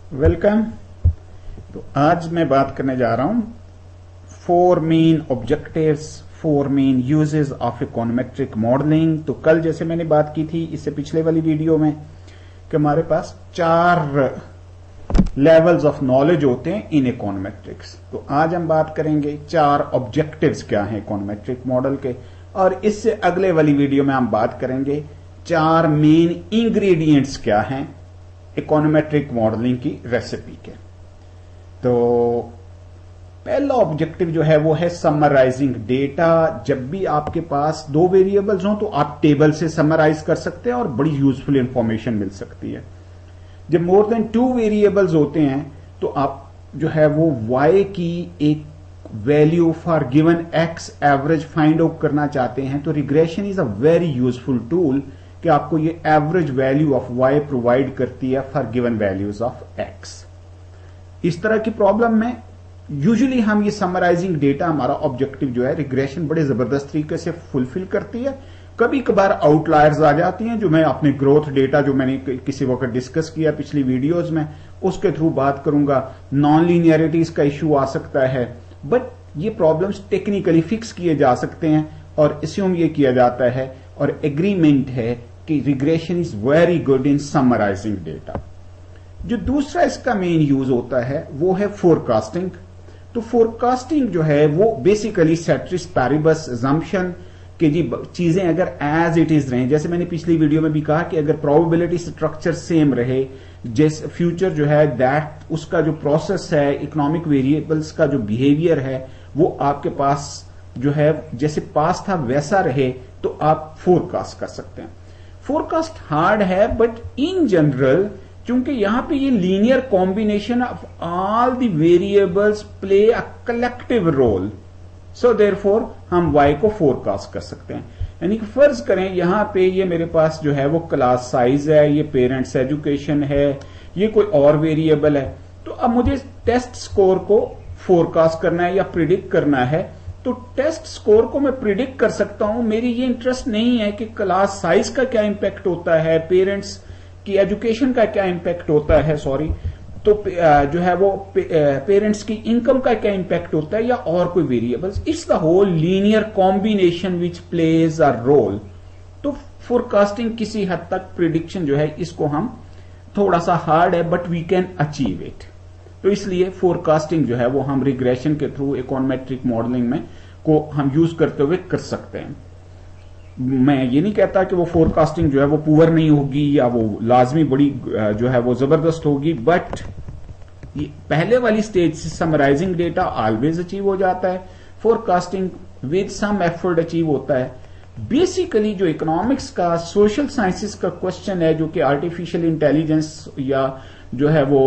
Welcome. तो आज मैं बात करने जा रहा हूं 4 main objectives, 4 main uses of econometric modelling. तो कल जैसे मैंने बात की थी इससे पिछले वाली वीडियो में कि हमारे पास 4 लेवल्स ऑफ नॉलेज होते हैं इन इकोनोमेट्रिक्स। तो आज हम बात करेंगे 4 ऑब्जेक्टिव्स क्या हैं इकोनोमेट्रिक मॉडल के, और इससे अगले वाली वीडियो में हम बात करेंगे 4 मेन इंग्रेडिएंट्स क्या हैं इकोनोमेट्रिक मॉडलिंग की रेसिपी के। तो पहला ऑब्जेक्टिव जो है वो है समराइजिंग डेटा। जब भी आपके पास 2 वेरिएबल्स हों तो आप टेबल से समराइज कर सकते हैं और बड़ी यूजफुल इंफॉर्मेशन मिल सकती है। जब मोर देन 2 वेरिएबल्स होते हैं तो आप जो है वो y की एक value for given x average find out करना चाहते हैं तो regression is a very useful tool कि आपको ये average value of y provide करती है for given values of x। इस तरह की प्रॉब्लम में यूजुअली हम ये समराइजिंग डेटा हमारा ऑब्जेक्टिव जो है रिग्रेशन बड़े जबरदस्त तरीके से फुलफिल करती है। कभी कभार आउटलायर्स आ जाती हैं जो मैं अपने ग्रोथ डेटा जो मैंने किसी वक्त डिस्कस किया पिछली वीडियोज में उसके थ्रू बात करूंगा। नॉन लीनियरिटीज का इश्यू आ सकता है, बट ये प्रॉब्लम्स टेक्निकली फिक्स किए जा सकते हैं और अस्यूम ये किया जाता है और एग्रीमेंट है कि regression is very good in summarising data. जो दूसरा इसका मेन यूज होता है वो है फोरकास्टिंग। तो फोरकास्टिंग जो है वो बेसिकली सेट्रिस पैरिबस अजम्पशन कि जी चीजें अगर एज इट इज रहे, जैसे मैंने पिछली वीडियो में भी कहा कि अगर प्रोबेबिलिटी स्ट्रक्चर सेम रहे, जैसे फ्यूचर जो है दैट उसका जो प्रोसेस है इकोनॉमिक वेरिएबल्स का जो बिहेवियर है वो आपके पास जो है जैसे पास था वैसा रहे तो आप फोरकास्ट कर सकते हैं। फोरकास्ट हार्ड है बट इन जनरल चूंकि यहां पे ये linear combination of all the variables play a collective role, so therefore हम y को फोरकास्ट कर सकते हैं। यानी कि फर्ज करें यहां पे ये मेरे पास जो है वो क्लास साइज है, ये पेरेंट्स एजुकेशन है, ये कोई और वेरिएबल है। तो अब मुझे टेस्ट स्कोर को फोरकास्ट करना है या प्रिडिक्ट करना है तो टेस्ट स्कोर को मैं प्रिडिक्ट कर सकता हूं। मेरी ये इंटरेस्ट नहीं है कि क्लास साइज का क्या इंपैक्ट होता है, पेरेंट्स की एजुकेशन का क्या इंपैक्ट होता है, तो जो है वो पेरेंट्स की इनकम का क्या इंपैक्ट होता है या और कोई variables. It's the whole linear combination which plays a role. तो फोरकास्टिंग किसी हद तक प्रिडिक्शन जो है इसको हम थोड़ा सा हार्ड है but we can achieve it. तो इसलिए फोरकास्टिंग जो है वो हम रिग्रेशन के थ्रू इकोनोमेट्रिक मॉडलिंग में को हम यूज करते हुए कर सकते हैं। मैं ये नहीं कहता कि वो फोरकास्टिंग जो है वो पुअर नहीं होगी या वो लाजमी बड़ी जो है वो जबरदस्त होगी, बट पहले वाली स्टेज से समराइजिंग डेटा ऑलवेज अचीव हो जाता है, forecasting with some effort achieve होता है। बेसिकली जो इकोनॉमिक्स का सोशल साइंसेस का क्वेश्चन है जो कि आर्टिफिशियल इंटेलिजेंस या जो है वो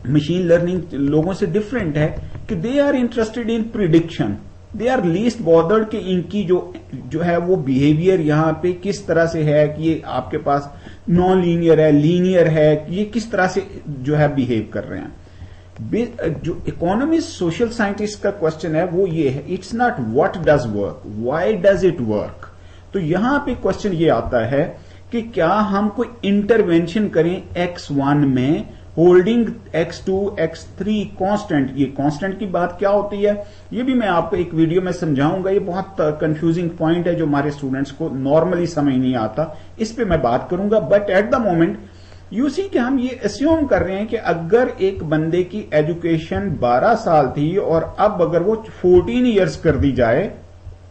मशीन लर्निंग लोगों से डिफरेंट है कि they are interested in prediction, they are least bothered कि इनकी जो है वो बिहेवियर यहां पे किस तरह से है कि ये आपके पास नॉन लीनियर है, लीनियर है, ये किस तरह से जो है बिहेव कर रहे हैं। जो इकोनॉमिस्ट सोशल साइंटिस्ट का क्वेश्चन है वो ये है, it's not what does work, why does it work. तो यहां पे क्वेश्चन ये आता है कि क्या हम कोई इंटरवेंशन करें x1 में होल्डिंग x2 x3 कांस्टेंट। ये कांस्टेंट की बात क्या होती है ये भी मैं आपको एक वीडियो में समझाऊंगा। ये बहुत कंफ्यूजिंग पॉइंट है जो हमारे स्टूडेंट्स को नॉर्मली समझ नहीं आता, इस पे मैं बात करूंगा। But at the moment you see कि हम ये अस्यूम कर रहे हैं कि अगर एक बंदे की एजुकेशन 12 साल थी और अब अगर वो 14 ईयर्स कर दी जाए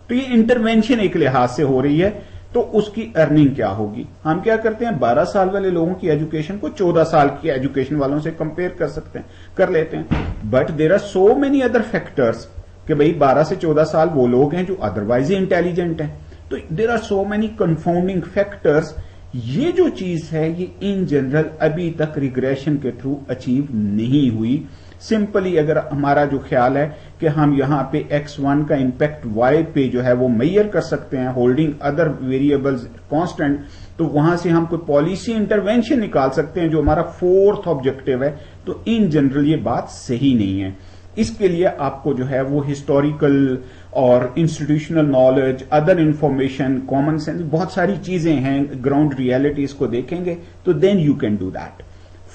तो ये इंटरवेंशन एक लिहाज से हो रही है तो उसकी अर्निंग क्या होगी। हम क्या करते हैं 12 साल वाले लोगों की एजुकेशन को 14 साल की एजुकेशन वालों से कंपेयर कर लेते हैं। But there are so many other factors कि भाई 12 से 14 साल वो लोग हैं जो अदरवाइज इंटेलिजेंट हैं। तो there are so many confounding factors. ये जो चीज है ये इन जनरल अभी तक रिग्रेशन के थ्रू अचीव नहीं हुई। सिंपली अगर हमारा जो ख्याल है कि हम यहां पे x1 का इंपैक्ट y पे जो है वो मेजर कर सकते हैं होल्डिंग अदर वेरिएबल्स कांस्टेंट, तो वहां से हम कोई पॉलिसी इंटरवेंशन निकाल सकते हैं जो हमारा 4th ऑब्जेक्टिव है। तो इन जनरल ये बात सही नहीं है। इसके लिए आपको जो है वो हिस्टोरिकल और institutional knowledge, other information, common sense, बहुत सारी चीजें हैं, ग्राउंड रियलिटीज को देखेंगे तो then you can do that.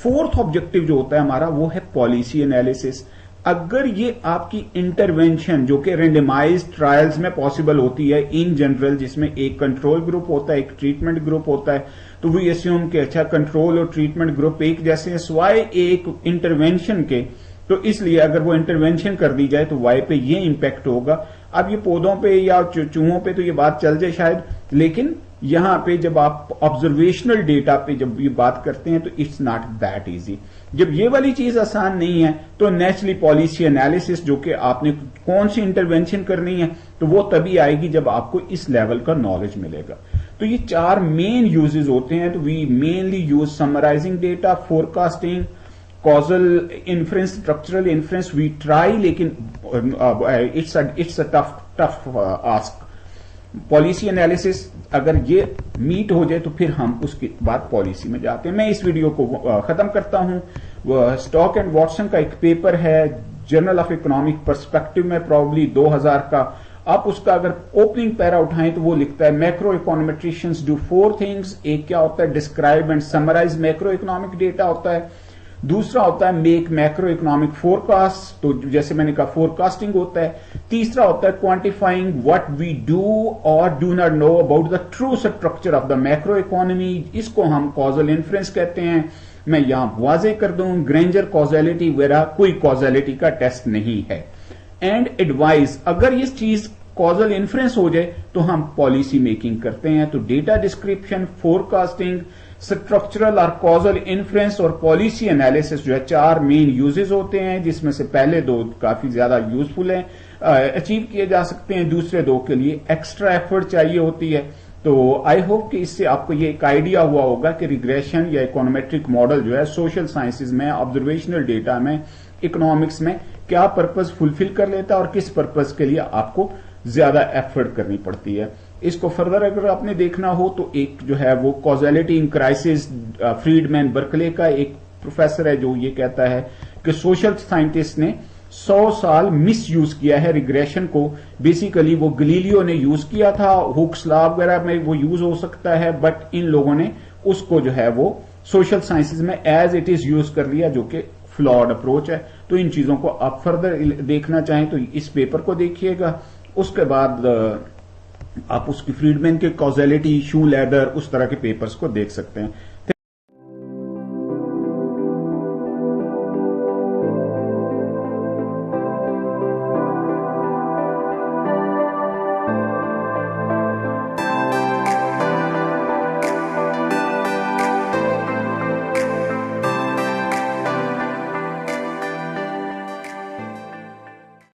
Fourth objective जो होता है हमारा वो है पॉलिसी एनालिसिस। अगर ये आपकी इंटरवेंशन जो कि रेंडमाइज्ड ट्रायल्स में पॉसिबल होती है इन जनरल, जिसमें एक कंट्रोल ग्रुप होता है, एक ट्रीटमेंट ग्रुप होता है, तो वी अस्यूम कि अच्छा कंट्रोल और ट्रीटमेंट ग्रुप एक जैसे हैं स्वाय एक इंटरवेंशन के, तो इसलिए अगर वो इंटरवेंशन कर दी जाए तो वाई पे ये इंपैक्ट होगा। अब ये पौधों पे या चूहों पे तो ये बात चल जाए शायद, लेकिन यहां पे जब आप ऑब्जर्वेशनल डेटा पे जब ये बात करते हैं तो इट्स नॉट दैट इजी। जब ये वाली चीज आसान नहीं है तो नेचुरली पॉलिसी एनालिसिस जो कि आपने कौन सी इंटरवेंशन करनी है तो वो तभी आएगी जब आपको इस लेवल का नॉलेज मिलेगा। तो ये 4 मेन यूजेस होते हैं। तो we mainly use summarizing data, forecasting, causal inference, structural inference we try, लेकिन it's a tough ask. Policy analysis अगर ये मीट हो जाए तो फिर हम उसके बाद पॉलिसी में जाते हैं। मैं इस वीडियो को खत्म करता हूं। स्टॉक एंड वॉटसन का एक पेपर है जर्नल ऑफ इकोनॉमिक पर्सपेक्टिव में, प्रॉब्ली 2000 का। आप उसका अगर ओपनिंग पैरा उठाएं तो वो लिखता है मैक्रो इकोनोमेट्रिशियंस डू 4 थिंग्स। एक क्या होता है, describe and summarise macro economic data होता है। दूसरा होता है मेक मैक्रो इकोनॉमिक फोरकास्ट, तो जैसे मैंने कहा फोरकास्टिंग होता है। तीसरा होता है क्वांटिफाइंग व्हाट वी डू और do not know about the true structure of the macro economy, इसको हम कॉजल इन्फ्रेंस कहते हैं। मैं यहां वाजे कर दूं, ग्रेंजर कॉजैलिटी वगैरह कोई कॉजैलिटी का टेस्ट नहीं है। एंड एडवाइस, अगर ये चीज कॉजल इन्फ्रेंस हो जाए तो हम पॉलिसी मेकिंग करते हैं। तो डेटा डिस्क्रिप्शन, फोरकास्टिंग, स्ट्रक्चरल और कॉजल इन्फ्लुएंस और पॉलिसी एनालिसिस जो है 4 मेन यूजेस होते हैं, जिसमें से पहले 2 काफी ज्यादा यूजफुल हैं, अचीव किए जा सकते हैं। दूसरे 2 के लिए एक्स्ट्रा एफर्ट चाहिए होती है। तो आई होप कि इससे आपको ये एक आइडिया हुआ होगा कि रिग्रेशन या इकोनोमेट्रिक मॉडल जो है सोशल साइंसेज में, ऑब्जर्वेशनल डेटा में, इकोनॉमिक्स में क्या पर्पज फुलफिल कर लेता है और किस पर्पज के लिए आपको ज्यादा एफर्ट करनी पड़ती है। इसको फर्दर अगर आपने देखना हो तो एक जो है वो causality in crisis, Friedman Berkeley का एक प्रोफेसर है जो ये कहता है कि सोशल साइंटिस्ट ने 100 साल मिस यूज किया है रिग्रेशन को। बेसिकली वो गलीलियो ने यूज किया था, हुक्स लॉ वगैरह में वो यूज हो सकता है, बट इन लोगों ने उसको जो है वो सोशल साइंसेज में एज इट इज यूज कर लिया, जो कि फ्लॉड अप्रोच है। तो इन चीजों को आप फर्दर देखना चाहें तो इस पेपर को देखिएगा। उसके बाद आप उसकी फ्रीडमैन के कॉजैलिटी, शू लैडर, उस तरह के पेपर्स को देख सकते हैं।